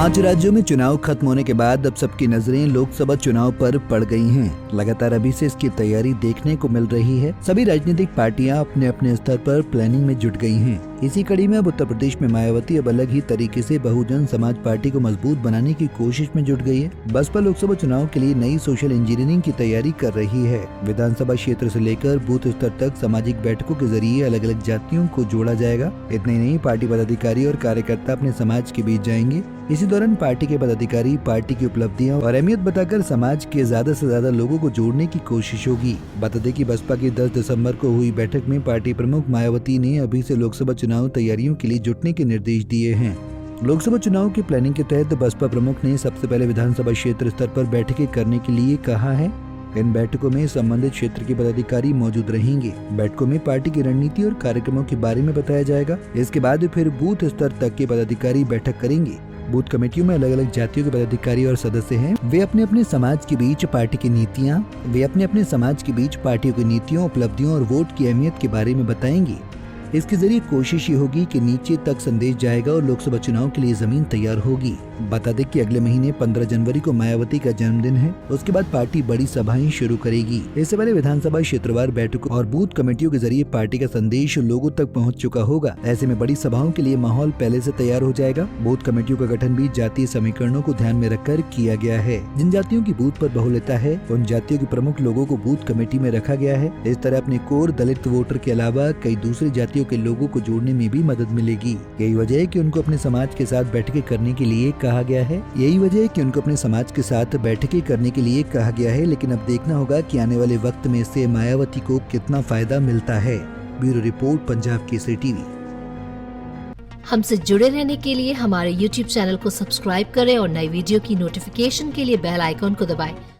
5 राज्यों में चुनाव खत्म होने के बाद अब सबकी नजरें लोकसभा चुनाव पर पड़ गई हैं। लगातार अभी से इसकी तैयारी देखने को मिल रही है। सभी राजनीतिक पार्टियां अपने अपने स्तर पर प्लानिंग में जुट गई हैं। इसी कड़ी में अब उत्तर प्रदेश में मायावती अब अलग ही तरीके से बहुजन समाज पार्टी को मजबूत बनाने की कोशिश में जुट गई है। बसपा लोकसभा चुनाव के लिए नई सोशल इंजीनियरिंग की तैयारी कर रही है। विधानसभा क्षेत्र से लेकर बूथ स्तर तक सामाजिक बैठकों के जरिए अलग अलग जातियों को जोड़ा जाएगा। इतने ही नहीं, पार्टी पदाधिकारी और कार्यकर्ता अपने समाज के बीच जाएंगे। इसी दौरान पार्टी के पदाधिकारी पार्टी की उपलब्धियां और अहमियत बताकर समाज के ज्यादा से ज्यादा लोगों को जोड़ने की कोशिश होगी। बता दें कि बसपा की 10 दिसंबर को हुई बैठक में पार्टी प्रमुख मायावती ने अभी से लोकसभा चुनाव तैयारियों के लिए जुटने के निर्देश दिए हैं। लोकसभा चुनाव की प्लानिंग के तहत बसपा प्रमुख ने सबसे पहले विधानसभा क्षेत्र स्तर पर बैठकें करने के लिए कहा है। इन बैठकों में संबंधित क्षेत्र के पदाधिकारी मौजूद रहेंगे। बैठकों में पार्टी की रणनीति और कार्यक्रमों के बारे में बताया जाएगा। इसके बाद फिर बूथ स्तर तक के पदाधिकारी बैठक करेंगे। बूथ कमेटियों में अलग अलग जातियों के पदाधिकारी और सदस्य हैं। वे अपने अपने समाज के बीच पार्टियों की नीतियों, उपलब्धियों और वोट की अहमियत के बारे में बताएंगे। इसके जरिए कोशिश ये होगी कि नीचे तक संदेश जाएगा और लोकसभा चुनाव के लिए जमीन तैयार होगी। बता दें कि अगले महीने 15 जनवरी को मायावती का जन्मदिन है। उसके बाद पार्टी बड़ी सभाएं शुरू करेगी। इससे पहले विधानसभा क्षेत्रवार बैठकों और बूथ कमेटियों के जरिए पार्टी का संदेश लोगों तक पहुंच चुका होगा। ऐसे में बड़ी सभाओं के लिए माहौल पहले से तैयार हो जाएगा। बूथ कमेटियों का गठन भी जातीय समीकरणों को ध्यान में रखकर किया गया है। जिन जातियों की बूथ पर बहुलता है उन जातियों के प्रमुख लोगों को बूथ कमेटी में रखा गया है। इस तरह अपने कोर दलित वोटर के अलावा कई दूसरी जातियों के लोगों को जोड़ने में भी मदद मिलेगी। यही वजह है कि उनको अपने समाज के साथ बैठकें करने के लिए कहा गया है। लेकिन अब देखना होगा कि आने वाले वक्त में इससे मायावती को कितना फायदा मिलता है। Bureau report, Punjab Kesari TV. हमसे जुड़े रहने के लिए हमारे YouTube चैनल को सब्सक्राइब करें और नई वीडियो की नोटिफिकेशन के लिए बेल आइकॉन को दबाएं।